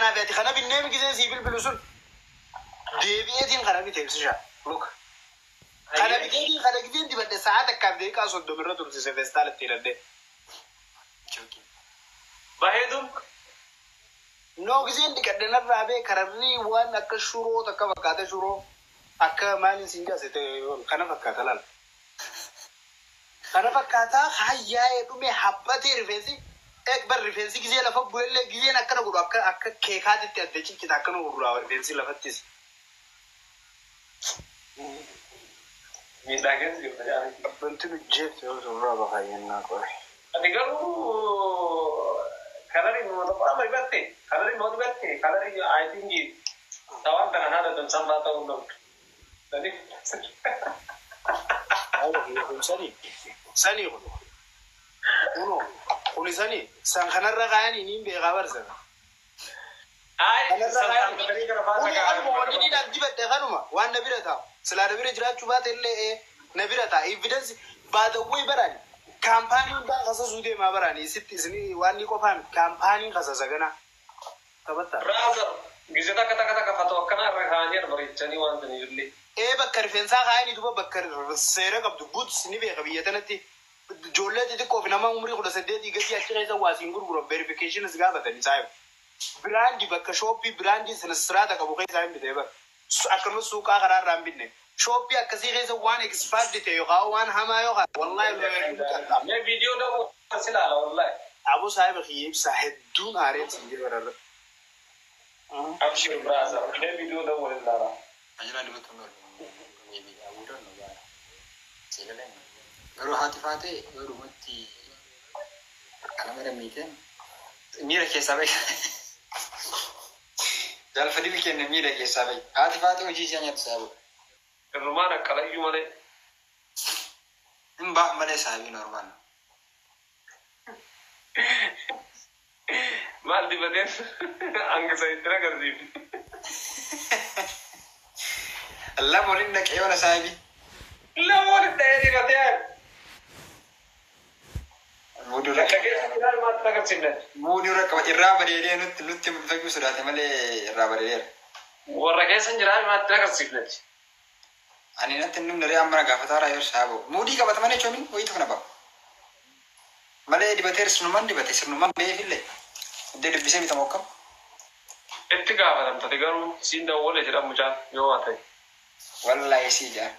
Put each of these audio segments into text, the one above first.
أنا بيتي خنا بالنام كذا سيبل بلوسون ديبيتين خنا بيتمسشا لوك خنا بيجي خنا كذا دي بدي ساعات كابدي كاسو دمرة ترسي سفستال تيرده باهدوم نو كذا دي كدنا رابع كررني وان أك شورو تك فكادة شورو أك مالين سينجا سته خنا فكادة لال خنا فكادة خايا يدومي حبتي رفيسي أكبر رفيسي كذا لفه بقول كذا نكنا قولوا أك كيكات تأديش كذا كنا قولوا رفيسي لفتيس ميزاجن جدا يعني بنتو جيت الرابع خاينا كوي أدي قالوا كلاري ما ما يبتة كلاري ما يبتة كلاري I think تاوان تنا هذا تنسان باتا ونم تاني ساني قولي ساني سان خنا الرغاني نيم بيغابر سان أي سان كلاري كرافا سكان وني دان جبت دهانوما وان نبيرة تاو سلا نبيرة جرات شوفات اللي نبيرة تا evidence بعد وين براني كامباني با خاصة سودي ما براني ست سني واني كوفان كامباني خاصة سجنا تبتة رازر جزء كتا كفتوى كنا رهانير بريتشاني وان تنيجلي بكر فينسا خايني دوبا بكر سيرة قبض بوت سني بيخبيه تنتي جولة تدي كوفي نما عمري خلاص سديت يجي أشتري إذا واسين غرور verification سجابة تاني سايب براندي بكر شوبي براندي سنسرات كابوكي سايب بتبقى أكمل سوق آخر رامبينه شوبي أكسي غيظ وان إكسبات دتيوغا وان هما يوغا والله ما فيديو ده أرسل على والله أبو صاحب خيب ساحدون عارين سنجي برا أبشر برازر ما فيديو ده ولا أجل اللي بتقول ميبي أقول إنه سيلين غيره هاتفاتي غيره متي أنا مرة ميتين ميرا كيسابي جال فدي كأنه ميرا كيسابي هاتفاتي وجي جاني تسابو الرومان كلايو ماله إنباه ماله سابي نورمان مال دي بدين أنك سيدنا كذي الله مولينك إيه ولا سابي لا مول تاني كتير مودو لك كده ما تذكر سنة مودو ركب الرابع ريالي نت مفكر سرعة ماله الرابع ريال ورقة سنجرا ما تذكر سنة أنا نتنم نري أمرا قافتارا يور سابو مودي كبت ماني شومين ويتو نبأ ماله دي بتير سنومان بيه فيله ده اللي بيسوي تموكم اتقابل أنت تقولون سيندا ولا جرا مجال يواتي والله يسيجا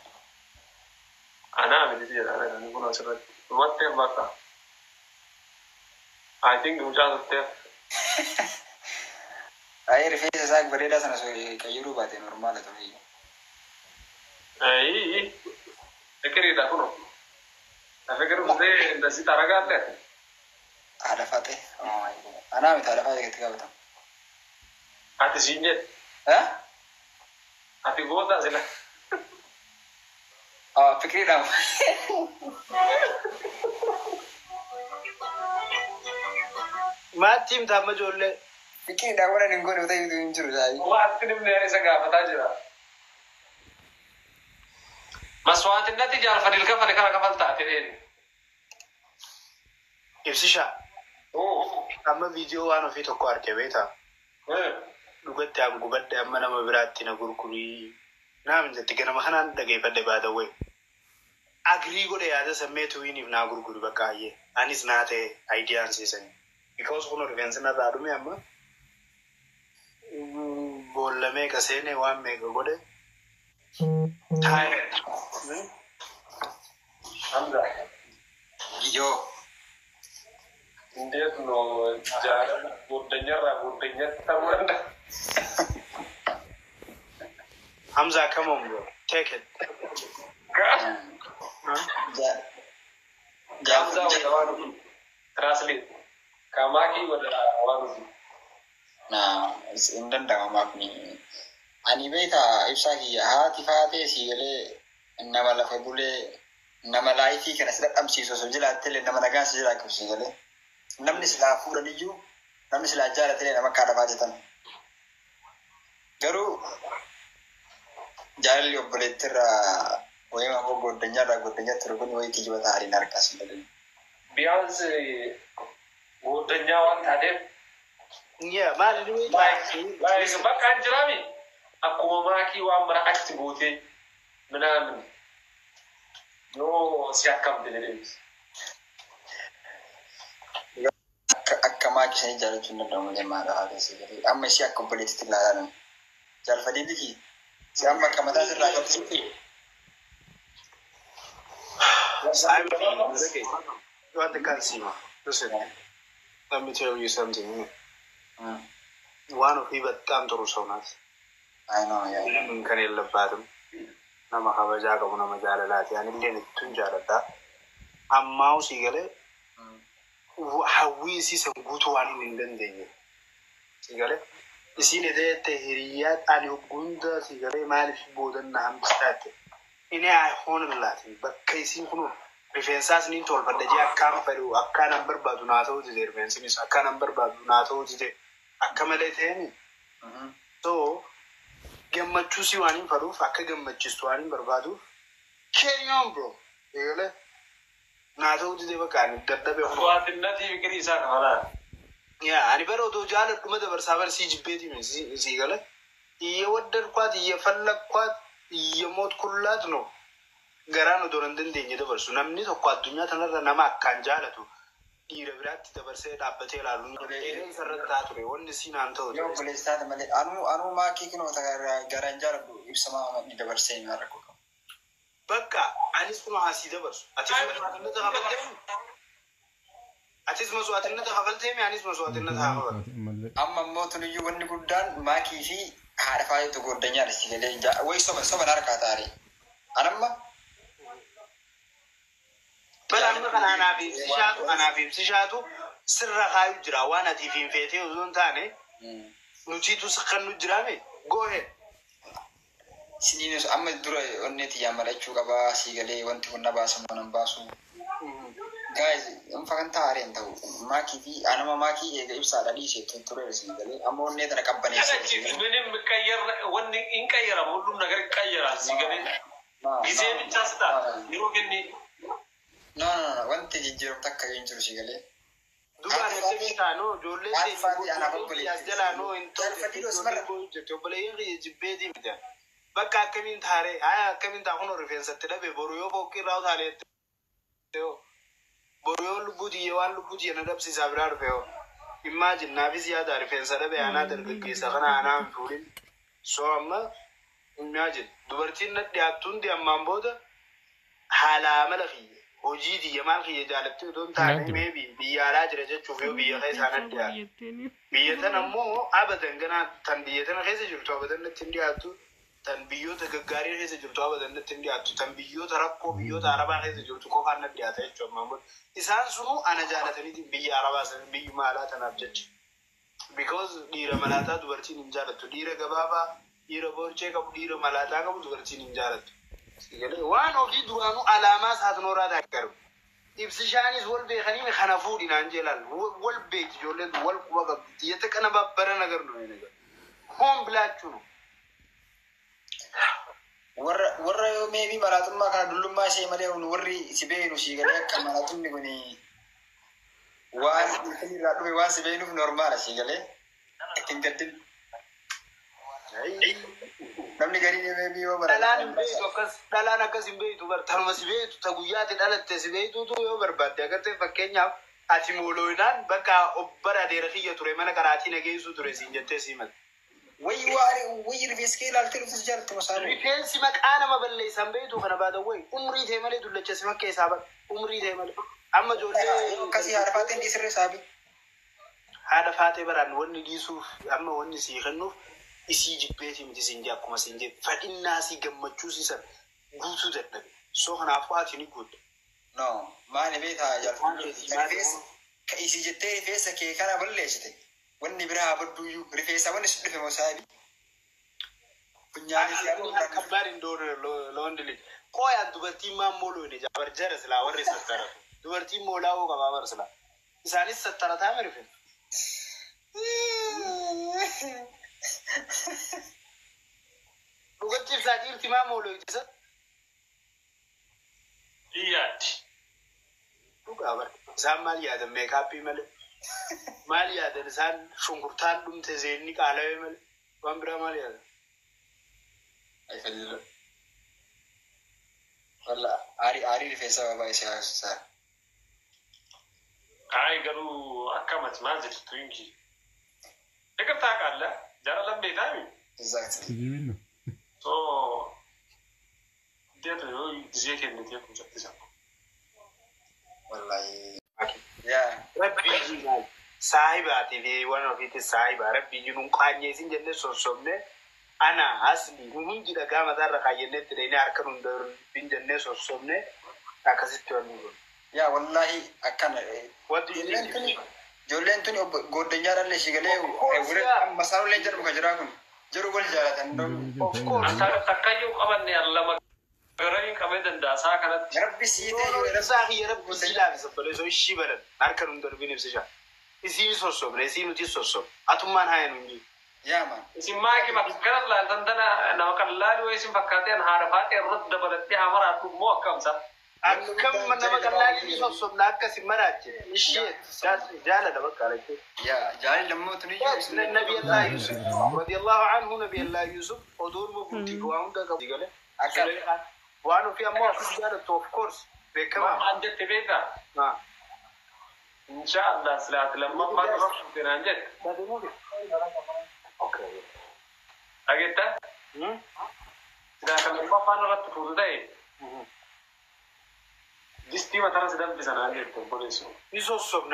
أنا بدي أنا نقول أسرع ما تبغى I think مجال تبغى أي رفيق ساق بريدة سنة سوي كيرو باتي نورمال تبي أي أكيد ده كله أفكر مزه دسي تراجعت له عرفته أنا متعرفة كتير كابتن أتسينجت ها أتقول ده زين فكري نعم ما تيم تام جولة فكري نعم ولا نقول وده يدين جرجاي وأتكلم نهاري سكاب فتاجرا مسوات النتيجة على فريق الكفر كنا كفل تعتيرين إفسيشا أما فيديو أنا في تقارن كبيتا لقيت أم قبضت أما أنا مبرات تناقول كوري نعم جت كنا ما خنا دقي بدي بعد وين أغري قولي هذا سميت ويني بناقول كوري بكايه أني سناته ideas سيسن because كنا ريفنسنا دارو أما بولا مي كسينه وام مي قولي تايم حمزة يو Dia no jalan butenya tamuan dah. Hamza, come on, bro. Take it. Hamza wawan translate. Kamaki wala wawan. Nah, indan dah mak ni. Ani beta ifsahi hati fate sigale nama la fabule nama laifi kana sedat amsi so jila tele nama naga sila ku sigale. Namni sila fura diju namni sila jara tele nama kada fajatan. Garu jali operatera oyema ho godanya terukun way kijibata hari narkas ndale. Biasa godanya wan tade Yaa maali ni like bakka hin jirami akkuma maakii waan mara achi gootee minaamin yoo si akkamte jedheemis. Akka maakii sanii jaalachuun danda'amu malee maadha haala isii galee amma ishee akka obboleettitti ilaalan jaalfadii biki si amma akka mataa sirraa qabsiisu. What the consumer? Listen, let me tell you something. One of people come to Rosonas. I know, yeah. In Canela Batum, Namakabajaga, Namajala, and Indian Tunjarata. A mouse eagle. How we see some good one in London. Sigale? You see the Tehiriat and Ugunda, Sigale, Malish Boden, Namstat. In a honor Latin, but casing who. Rifensas ni tol pada dia akam peru akka number badu na tau di rifensi ni akka number badu na tau di akka mele theni so gemmachu si wani peru akka gemmachu swani berbadu carry on bro egale na tau di bakani dadda be hono Watinna ti fikri isa kamala ya ani bero do jala duma da barsabar si jibbeti men si gale iye waddar kwat iye fallak kwat iye mot kullat no Garano Dorandin de Versu, Namni of Quadunya, another Namak Kanjalatu. Irabrat, the Verset, Apatela, Lunatatore, only seen untold. Yo, police that Anu Maki, Garanjar, if somehow never say Maraco. Baka, Anisma has the verse. At his most what another Haveltemi, and his most what another Havel. I'm more to you when you could done, Maki, had a fight to go Danyar, waste of some Arcatari. Anama? But I'm not an Avim Sishatu, Sirra Jrawana, if in Fete, Untane, Nuchitus Kanudrame. Go ahead. Sinus Amadura on Neti Yamarachuga, Sigale, went to Nabas and Basu. Guys, Infantari and Maki, Anama Maki, if Sadadis to Torres, I'm on net a company. One in Kayara, Muduna Kayara, Sigale. Is it just that? You can need. No, one thing is your Taka into Sigale. Do I know? Jolene, no, in Topoli, but I came in Tare, I came in the honor of Saturday, Borio, Kirao, Borio, Budi, one Budi, and Adapsis Abrarveo. Imagine Navisia, the defense, another case of an unfolding. So, imagine, Dubertin, the Atun, the Mamboda, Hala Malafi. Ojidi Yamaki Jalatu don't time maybe be a large to be a Hazanadia. Be it a more Abadan Gana Tandiatan Hesitation to Abadan Tindia to Tanbio the Gagari Hesitation to Abadan Tindia to Tanbio the Rapo, Bio the Araba Hesitation to Kohana the Atech of Mambo. His answer and a Janatani be Arabas and be Malat and object. Because Dira Malata to Vertin in Jarat to Dira Gababa, Dira Borchek of Dira Malata to Vertin in Jarat. One of the Duano Alamas has no rather. If Sishan is well be Hanim Hanafood in Angela, well baked, you'll let well work yet a can about Paranagar. Home black too. Were maybe Maratuma, Luma, Maria, worry, Sibenu, Sigale, Kamaratuni. Was a vein of normal, Sigale. I think that did. Namni gari maybe over. Dalana Kasimbe to Thomas Bay to Taguyat and Alatesibe to over, but they got a Kenya at Timoloinan, Baka, Obara de Ria to Remana Karatina against to Resin Testament. Where you are, we scale alternatives to Repensi Macanama Valley, some bay to another way. Umri Temale to the Chesma case, Umri Temale. Amazon Kasi Harpat and Israel had a fatever and one Gisu, Amma one is Hanu. Isi jipeti mtisi india kuma sinje fadin nasi gammachusi san gutu da so hana fati ni good no mane beta ya ka isi jette rifesa ke kana balle shite wani bira abdu yu rifesa wani shi dufe musabi kunyani si abu da kabarin dore londili ko ya dubarti ma molo ne jabar jaras la warri sattara dubarti mola o gababar sala isani sattara ta merfe Look at that, Timamo, Yet. Look, Samaria, the make happy melody. ماليا ده إنسان شنقرتان دم تزيني قالوا يمل وامبرا ماليا ده أي فديلو والله عاري في سبب أي شيء صار قالوا أكمل ما زلت ترينكي لكن تاكل لا جرى لم بيتامي exactly so dia tu dia kena dia pun jadi siapa والله يا ربي جينا صاحباتي في وانا في صاحب ربي جنون قاني سين جنة سوسمنه أنا أصلي ومن جدا قام دار قاينة تريني أركنون دار بين جنة سوسمنه أكاسيت توني يا والله أكان what do you think جولين توني غودنجار اللي شغله ورد مسارو لينجر مكجراكون جرو قول جالتن of course antara takayu kawan ni Allah magarain kami denda sa kanat يا ربي سيده يا رب صاحي يا رب سيلا بسبب زوج شيبلا أركنون دار بين بسجا إسيني سوسمنه إسيني تي سوسم أتومان هاي نوني يا مان isim magi makkarat la tandana na kallali wa isim fakkaten harafat rud balatti hamara tu mo kam sa كم من مقالة يسوسم ناقص مرات إشياء جالة ده بقى يا جاي لما تنيجي نبي الله يوسف رضي الله عنه نبي الله يوسف ودور مبتدئ وهم ده قال أكل وانو في أمور كسيارة of course بكم ما عندك تبيتا إن شاء الله سلعت لما ما نروح تنانجت أوكي أجتا إذا كان ما نروح تفوتي Disti matara sedang bisa nangis tu polisi. نسوسم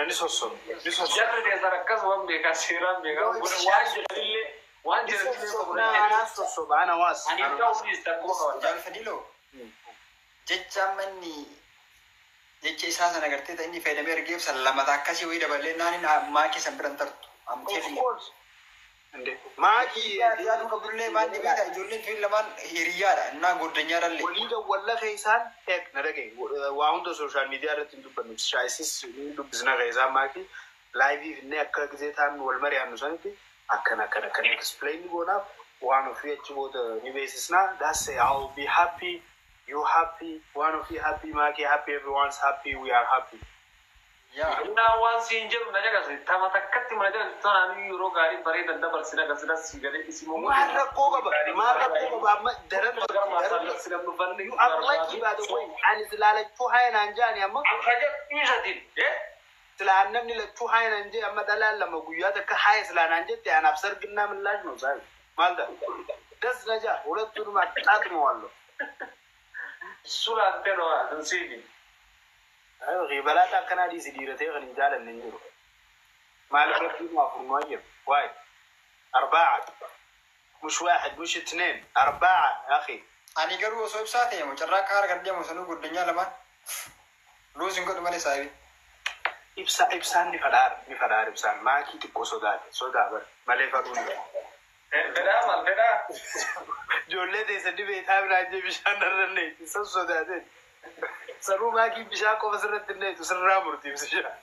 Jangan dia sarakas wam dia kasiran dia kan. Wajib أنا سوسم أنا واس Ani kau ni tak kau جال فديلو جتشا مني جتشا إساسا نقرتي تاني في دمير جيب سلامة تاكسي ويدا بلي ناني ما كي سبرنتر أم of تيري course ما كي يا دوك بقولي ما نبيدا جولين في لمان هيريارا نا غودنيارا لي وليدا ولا خيسان هيك نرجع وعند السوشيال ميديا رتندو بنفس شايسيس ندو بزنا خيسان ماكي لايف نيك كزيتان والمري هنوسانتي أكنا explain بونا وانو في أشبوت نبيسنا that's say I'll be happy you happy وانو في happy ماكي happy everyone's happy we are happy يا Ina wan sinjir naja kasi tama takati naja sana ni euro gari bari danda bersina kasina sigare isi mau مرة قوة ما درن sila nufan ni you are lucky by the way and سلالة شو هاي نانجاني أما Angkaja bisa din سلالة نمني لشو هاي نانجي أما دلال لما قوياتا كهاي سلالة نانجي تيانا بسر قلنا من لاج نوزاي مالدا دس نجا ولا تدور ما تقاتم والله sulan teno dan sini غيبلات أكنا دي سديرتي غني جالا ننجو مالك ربي ما فرماجم واي 4 مش 1 مش 2 4 يا أخي أنا قالوا صوب ساعتين يوم جرّا كار قدّي يوم سنو قدّنيا لما لوزين قد مالي سايبي إبسان نفرار إبسان ما كي تكو صداد مالي فرون beda mal beda جولة دي سدي بيتها براجي بيشان نرني صداد سرو ما كي بيشان كو بسرت النيت وسرّا مرتي بسشا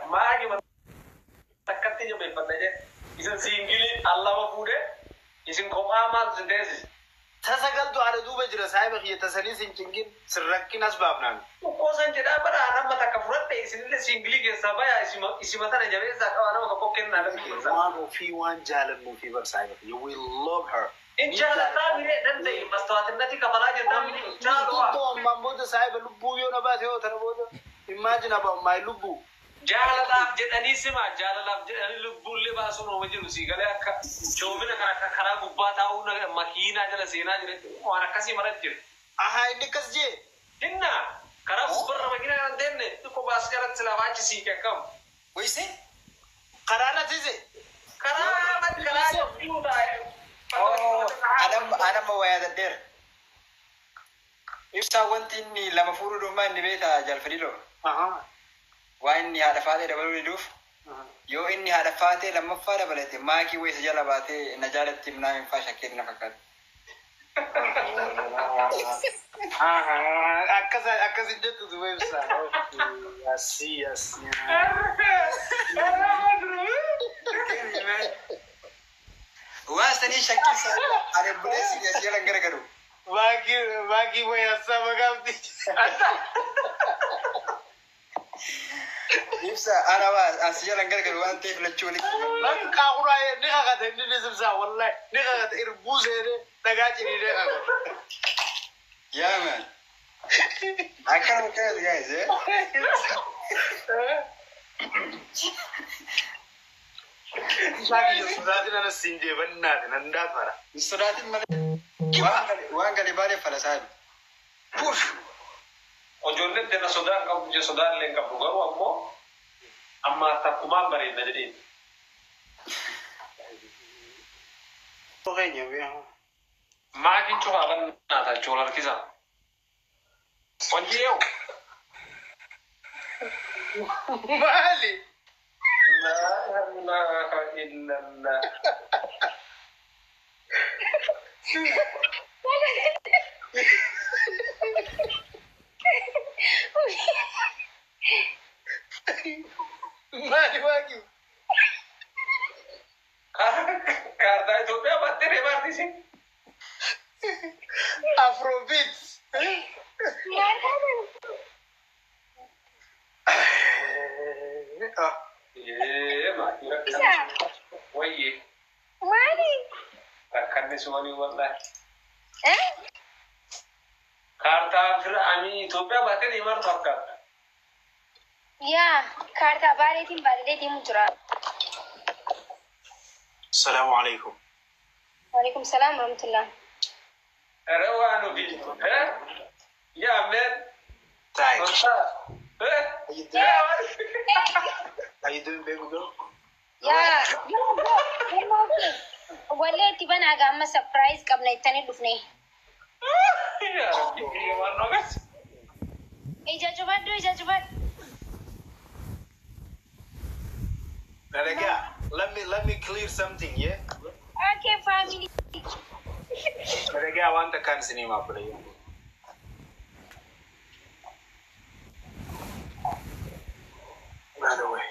magi man takati jo be pataje isin singili Allah wa bude isin ko amal zindezi تسقلت على دوبة جرا سايبك يتسليس إنجين سرّكين أسبابنا ko san jeda bara anan mata kafurat isin le singili ke sabaya isi mata na jabe sa ka ana ko ken na da في وان جالن مو في برسايبك you will love her in jala ta mire dan dai mastawat nati ka bala je dam ni chalo تو مامبود سايب لبو يو نبات هو تربود imagine about my lubu jala la jedani sima jala la jedani lubulle ba suno wajin si gale ka chomina ka khara gubba ta una makina jala sena jere wara kasi marajir aha ini kasje dinna kara gubbar makina denne ko bas jarat salawachi si ke kam ويسي qarana tize kara mat kara yuda أنا ما ويا الدير إبسا وانتني لما فورو ما إني بيتا جال فريلو aha وإني هذا فاتي دبلو يدوف يو إني هذا فاتي لما فادا بلتي ماكي ويس جالا باتي نجالة تمنا من فاشا كيد نفكات akasa jettu du websa asi واستني شكل سال أنا بلسي يا سيلا غرغرو bagi way asa magam إبسا أنا ما أسجل أنقل قروان تيف لتشولي لكن كاغورا نيغا غد نيزبسا والله نيغا غد إربوز هذا نجاتي نيغا يا مان أكلم كذا جايز شاكي يسوداتنا نسينجي بنات نندات مرا الصلاة الملك وانقل بالي فلسان بوش Ojoolleen tena sodaan qabu je sodaan illee qabu garuu ammoo amma takkumaan bareedna jedheen. Maatiin cufaa kan naata jechuun harkisa. Hojii yoo. Maali? La ilaha illallah. Maali waaki? Kaartaa Itoophiyaa battee deemaarti isin. Afrobeats. Maatii rakkanni. Wayyee. Maali? Rakkanni sumanii wallahi. Kaartaa Fir'aanii Itoophiyaa battee deemaartu fakkaata. Yaa kaartaa baaleetiin baaleelee deemu jira. Assalamu alaikum. Waalaikum salaam warahmatullah. Rawaanu bi. Yaa men. Thanks. How you doing, baby girl? Yaa wallee itti banaa gaamma surprise qabna ittanii dhufne. Yaa Rabbi, waan nogas. Ija jubadhu. Nanaga, let me clear something, yeah? Okay, family. Nanaga, I want the can cinema play. By the way.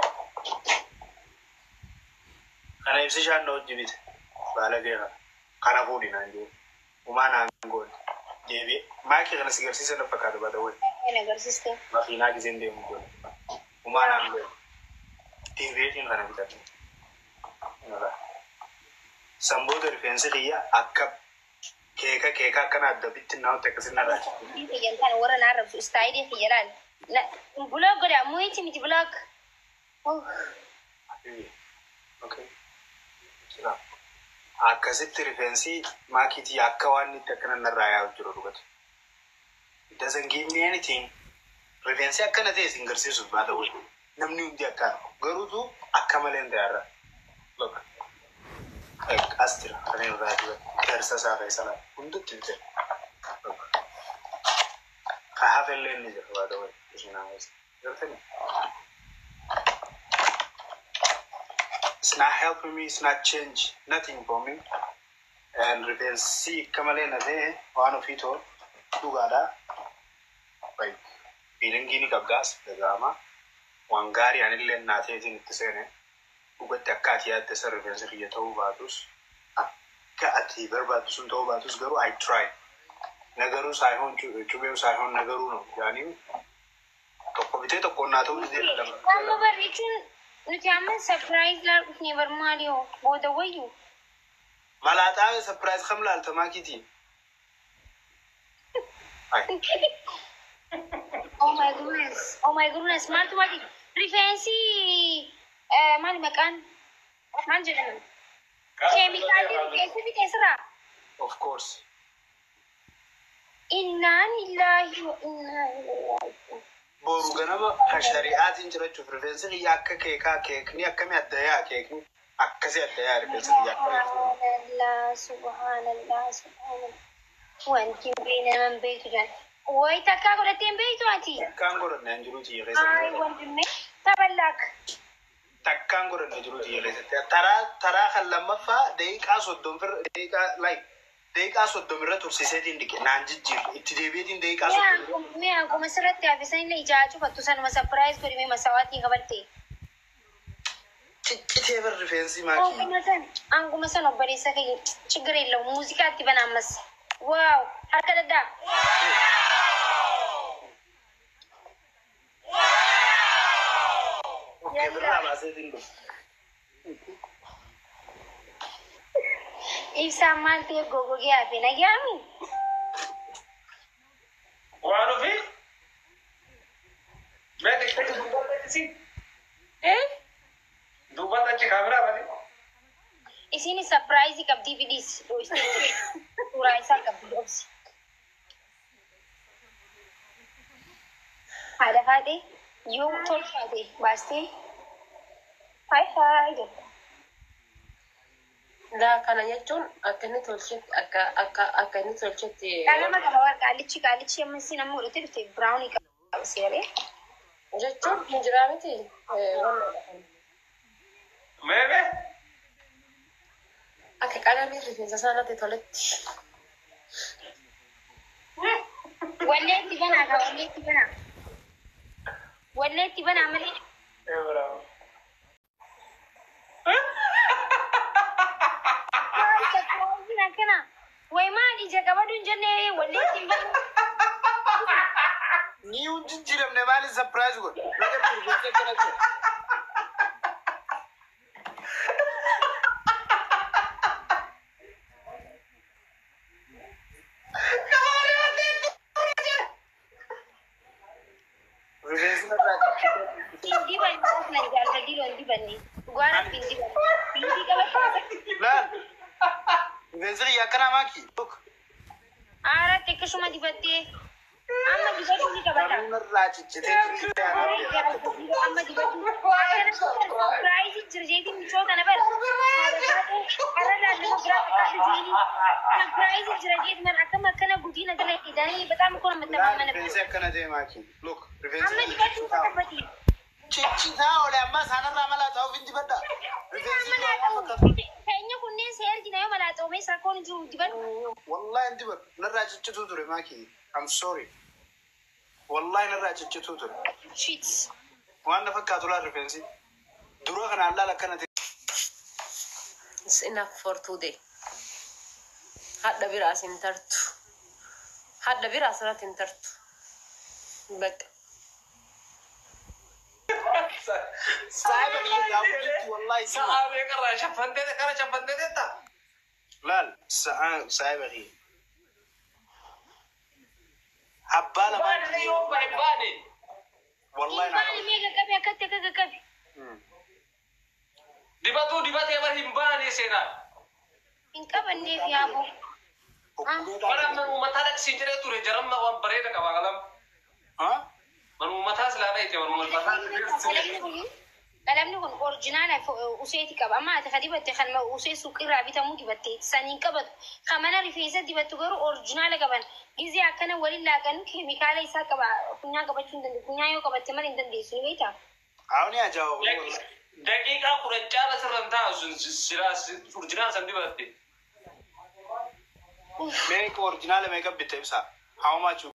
Kana ibsi shanno jibit. Bala gera. Kana budi nanjo. Umana ngol. Devi. Maki kana sigarsi na fakada by the way. Ene garsiste. Makina gizende ngol. Umana ngol. Deviating kana bitatu. Nala. Sambodo rifensi riya akka keeka kana adda bitti naw tekasin nala. Ini yang kan orang Arab style dia jalan. Na blog ada muici miti blog. Oh. Okay. Sila. Akkasitti rifensi maakitii akka waan itti akkana narraa yaa'u jiru dhugatu. It doesn't give me anything. Rifensi akkana ta'e isin garsiisuuf baata wali. Namni hundi akkaan garuutu akka malee hin ta'arra. Look. As jira. Kan irraa jira. Keersa isaa feesala. Hundutti hin jira. Look. Ka hafellee inni jira baata wali. Isin haawasa. Gartanii? It's not helping me, it's not change, nothing for me. And we can see Kamalena there, one of it all, Tugada, like Pilingini of gas, the Gama, Wangari and Ilan not hating the Sene, who got the Katia at the service of Yato Batus, Kati, Verbatus and Tobatus go, I tried. Nagarus I home to Chubus I home Nagaruno, Jani. Potato Conato is Kamu Nuti amma surprise la usne barmaaliyo boda wayu. Malata surprise khamla altamakiti. Oh my goodness. Smart wadi. Refensi mali makan. Man jalan. Chemical refensi bi tesra. Of course. Inna lillahi wa inna ilaihi raji'un. Boru ganama ka shari'atin jira cu professor ya ka kek ni akami adaya kek ni akasi adaya professor ya ka subhanallah wanti bina man beitu jan wai takka ko datin beitu ati kan goro nan juru ji resa ai wanti me taballak takkan goro nan juru ji resa tara khallamma fa daqiqa soddon fir daqiqa like daqiqa soddon ratu sisetin dik nan jijjir itti debiyatin daqiqa soddon me aku masarat ya bisain le ijaju fattu san ma surprise ko me masawati khabarte Kite ber defensi ma oh kamatan an kuma sano bari saka ችግር የለው ሙዚቃ ትበናመስ ዋው አከደዳ birraa baaseetiin dhufu. Ibsaan maal ta'e gogogee hafe nagaami? Waan ofii? Mee dhiqxee dubbatti dubbata achi kaameraa bali. Isin surprise qabdii fidis dhoostee suuraa isaa qabdi dhoobsi. Haadha faadhee yoo tolfaate baastee faayi jedha. Daa kana jechuun akka inni tolchetti akka inni tolchetti. Qalama qaba warra qaalichi amma isin amma godhatee dhufte biraawunii qaba seeree. Jechuun hin jiraa miti. Meebe? Akka qalamii rifeensa isaanitti toletti. Walleetti banaa ka walleetti banaa. Walleetti banaa malee. Bravo. Kana way maal ija qabadu hin jenne walleetti banaa. Ni hundi jiramne maali surprise godhe. Naga turgootee kana jira. Pindi banni asna jaarsa diloon dibanni. Gwaara pindi banni. Pindi qabatu. Laal. Rifeensi yakkanaa maaki. Aaratti akkasuma dibattee. Amma dibatu ni qabata. Irraa ciccitee Amma dibatu. Surprise jirjeetiin michoota na bara. Har'a laallama biraa fakkaatu jiini. Surprise jirjeetiin man akkana guddina gala hidanii bataam kun amma tamaa mana. rifeensi akkana ta'e maaki. Look Amma rifeensi dibatu qabbati. ciccitaa oole amma isaanirraa malaa ta'uuf hin dibadda. Rifeensi Keenya kunneen seerjina yoo malaa xoomee sakkoon jiru dibatu. wallahi hin dibaddu. Narraa ciccituu ture maaki. I'm sorry. Wallahi narraa ciccituu ture. Shit. Waan na fakkaatu laal rifeensi. Dura kanaan laal akkana ta'e. It's enough for today. Hadda biraas hin tartu. Hadda biraas irratti hin tartu. Bakka. Saayiba biyya gaafatti wallahi sima. Sa'a meeqarraa shaffantee teetta? Laal saayiba biyya. Abbaa lamaan Baadhee yoo baadhee. wallahi naa Ilmaan mee qaqqabe akkatti akka qaqqabe. Dibatuu dibatee bar hin baane seenaa. Hin qabanneef yaaboo. Bara manuu mataa dhaqsiin jedhee ture jaramma waan bareeda qaba qalam. ha Manuu mataa silaa dhayite manuu mataa. Qalamni kun orjinaala useeti qaba. Amma ati ka dibatte kan usee suuqirraa bitamuu dibatte saniin qabatu. Kan mana rifeensa dibattu garuu orjinaala qaban. Gizee akkana waliin laaqanu keemikaala isaa qaba. Funyaan qabachuu hin dandeessu. Funyaan yoo qabatte malee hin dandeessu ni beektaa? Awni ajaa'iba wallahi. Daqiiqaa kudhan caala sirran ta'a sun silaa urjinaan san dibatte. Make original makeup bitte ibsa. How much you